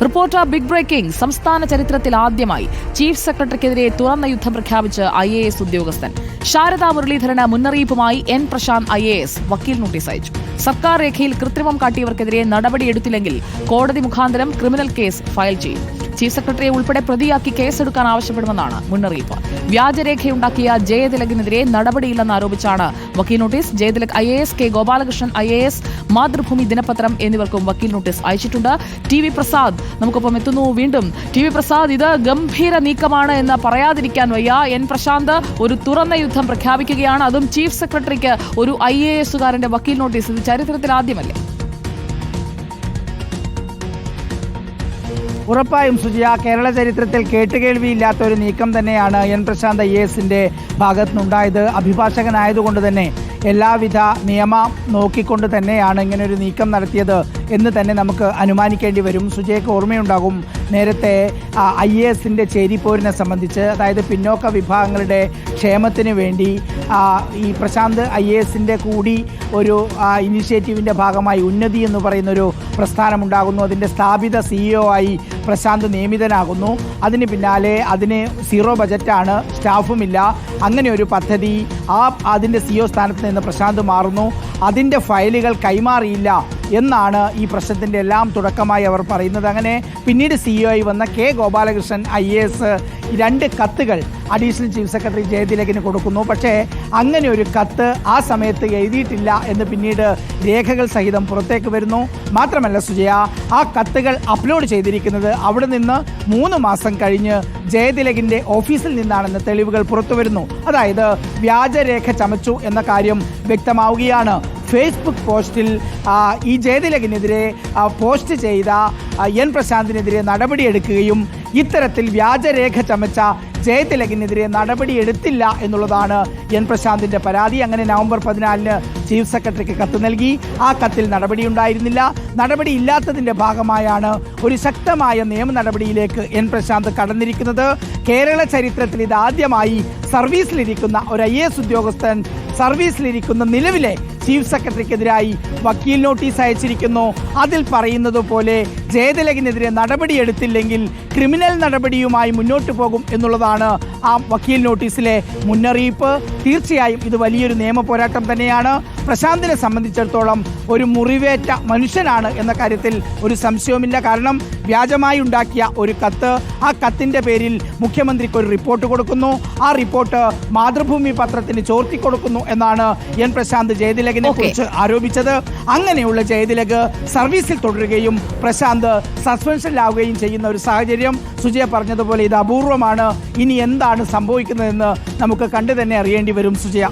Reporter big breaking. സംസ്ഥാന ചരിത്രത്തിൽ ആദ്യമായി ചീഫ് സെക്രട്ടറിക്കെതിരെ തുറന്ന യുദ്ധം പ്രഖ്യാപിച്ച് IAS ഉദ്യോഗസ്ഥൻ. ശാരദാ മുരളീധരന് മുന്നറിയിപ്പുമായി N പ്രശാന്ത് IAS വക്കീൽ നോട്ടീസ് അയച്ചു. സർക്കാർ രേഖയിൽ കൃത്രിമം കാട്ടിയവർക്കെതിരെ നടപടിയെടുത്തില്ലെങ്കിൽ കോടതി മുഖാന്തരം ക്രിമിനൽ കേസ് ഫയൽ ചെയ്യും. ചീഫ് സെക്രട്ടറിയെ ഉൾപ്പെടെ പ്രതിയാക്കി കേസെടുക്കാൻ ആവശ്യപ്പെടുമെന്നാണ് മുന്നറിയിപ്പ്. വ്യാജരേഖയുണ്ടാക്കിയ ജയതിലകിനെതിരെ നടപടിയില്ലെന്ന് ആരോപിച്ചാണ് വക്കീൽ notice. Jayathilak IAS, K Gopalakrishnan IAS, Mathrubhumi ദിനപത്രം എന്നിവർക്കും വക്കീൽ നോട്ടീസ് അയച്ചിട്ടുണ്ട്. TV പ്രസാദ് നമുക്കൊപ്പം എത്തുന്നു. വീണ്ടും TV പ്രസാദ്, ഇത് ഗംഭീര നീക്കമാണ് എന്ന് പറയാതിരിക്കാൻ വയ്യ. N പ്രശാന്ത് ഒരു തുറന്ന യുദ്ധം പ്രഖ്യാപിക്കുകയാണ്. അതും ചീഫ് സെക്രട്ടറിക്ക് ഒരു IAS-കാരന്റെ വക്കീൽ നോട്ടീസ്. ഇത് ചരിത്രത്തിൽ ആദ്യമല്ലേ? ഉറപ്പായും സുജിയ, കേരള ചരിത്രത്തിൽ കേട്ടുകേൾവിയില്ലാത്ത ഒരു നീക്കം തന്നെയാണ് N പ്രശാന്ത് IAS-ന്റെ ഭാഗത്തുനിന്നുണ്ടായത്. അഭിഭാഷകനായതുകൊണ്ട് തന്നെ എല്ലാവിധ നിയമം നോക്കിക്കൊണ്ട് തന്നെയാണ് ഇങ്ങനൊരു നീക്കം നടത്തിയത് എന്ന് തന്നെ നമുക്ക് അനുമാനിക്കേണ്ടി വരും. സുജയ്ക്ക് ഓർമ്മയുണ്ടാകും, നേരത്തെ IAS-ന്റെ ചേരിപ്പോരിനെ സംബന്ധിച്ച്, അതായത് പിന്നോക്ക വിഭാഗങ്ങളുടെ ക്ഷേമത്തിന് വേണ്ടി ഈ പ്രശാന്ത് IAS-ന്റെ കൂടി ഒരു ഇനിഷ്യേറ്റീവിൻ്റെ ഭാഗമായി ഉന്നതി എന്ന് പറയുന്നൊരു പ്രസ്ഥാനമുണ്ടാകുന്നു. അതിൻ്റെ സ്ഥാപിത CEO ആയി പ്രശാന്ത് നിയമിതനാകുന്നു. അതിന് പിന്നാലെ അതിന് 0 ബജറ്റാണ്, സ്റ്റാഫുമില്ല. അങ്ങനെ ഒരു പദ്ധതി അതിൻ്റെ CEO സ്ഥാനത്ത് നിന്ന് പ്രശാന്ത് മാറുന്നു. അതിൻ്റെ ഫയലുകൾ കൈമാറിയില്ല എന്നാണ് ഈ പ്രശ്നത്തിൻ്റെ എല്ലാം തുടക്കമായി അവർ പറയുന്നത്. അങ്ങനെ പിന്നീട് CEO ആയി വന്ന K ഗോപാലകൃഷ്ണൻ IAS 2 കത്തുകൾ അഡീഷണൽ ചീഫ് സെക്രട്ടറി ജയതിലകിന് കൊടുക്കുന്നു. പക്ഷേ അങ്ങനെ ഒരു കത്ത് ആ സമയത്ത് എഴുതിയിട്ടില്ല എന്ന് പിന്നീട് രേഖകൾ സഹിതം പുറത്തേക്ക് വരുന്നു. മാത്രമല്ല സുജയ, ആ കത്തുകൾ അപ്ലോഡ് ചെയ്തിരിക്കുന്നത് അവിടെ നിന്ന് 3 മാസം കഴിഞ്ഞ് ജയതിലകിൻ്റെ ഓഫീസിൽ നിന്നാണെന്ന് തെളിവുകൾ പുറത്തു വരുന്നു. അതായത് വ്യാജരേഖ ചമച്ചു എന്ന കാര്യം വ്യക്തമാവുകയാണ്. ഫേസ്ബുക്ക് പോസ്റ്റിൽ ഈ ജയതിലകിനെതിരെ പോസ്റ്റ് ചെയ്ത N പ്രശാന്തിനെതിരെ നടപടിയെടുക്കുകയും ഇത്തരത്തിൽ വ്യാജരേഖ ചമച്ച ജയതിലകിനെതിരെ നടപടിയെടുത്തില്ല എന്നുള്ളതാണ് N പ്രശാന്തിൻ്റെ പരാതി. അങ്ങനെ നവംബർ 14-ന് ചീഫ് സെക്രട്ടറിക്ക് കത്ത് നൽകി. ആ കത്തിൽ നടപടിയുണ്ടായിരുന്നില്ല. നടപടിയില്ലാത്തതിൻ്റെ ഭാഗമായാണ് ഒരു ശക്തമായ നിയമ നടപടിയിലേക്ക് N പ്രശാന്ത് കടന്നിരിക്കുന്നത്. കേരള ചരിത്രത്തിൽ ഇതാദ്യമായി സർവീസിലിരിക്കുന്ന ഒരു IAS ഉദ്യോഗസ്ഥൻ സർവീസിലിരിക്കുന്ന നിലവിലെ ചീഫ് സെക്രട്ടറിക്കെതിരായി വക്കീൽ നോട്ടീസ് അയച്ചിരിക്കുന്നു. അതിൽ പറയുന്നത് പോലെ ജയതിലകിനെതിരെ നടപടിയെടുത്തില്ലെങ്കിൽ ക്രിമിനൽ നടപടിയുമായി മുന്നോട്ട് പോകും എന്നുള്ളതാണ് ആ വക്കീൽ നോട്ടീസിലെ മുന്നറിയിപ്പ്. തീർച്ചയായും ഇത് വലിയൊരു നിയമ പോരാട്ടം തന്നെയാണ്. പ്രശാന്തിനെ സംബന്ധിച്ചിടത്തോളം ഒരു മുറിവേറ്റ മനുഷ്യനാണ് എന്ന കാര്യത്തിൽ ഒരു സംശയവുമില്ല. കാരണം വ്യാജമായി ഉണ്ടാക്കിയ ഒരു കത്ത്, ആ കത്തിൻ്റെ പേരിൽ മുഖ്യമന്ത്രിക്ക് ഒരു റിപ്പോർട്ട് കൊടുക്കുന്നു. ആ റിപ്പോർട്ട് മാതൃഭൂമി പത്രത്തിന് ചോർത്തിക്കൊടുക്കുന്നു എന്നാണ് N പ്രശാന്ത് ജയതിലകിനെ കുറിച്ച് ആരോപിച്ചത്. അങ്ങനെയുള്ള ജയതിലക് സർവീസിൽ തുടരുകയും പ്രശാന്ത് സസ്പെൻഷനിലാവുകയും ചെയ്യുന്ന ഒരു സാഹചര്യം സുജയ പറഞ്ഞതുപോലെ ഇത് അപൂർവമാണ്. ഇനി എന്താണ് സംഭവിക്കുന്നതെന്ന് നമുക്ക് കണ്ടു തന്നെ അറിയേണ്ടി വരും സുജയ.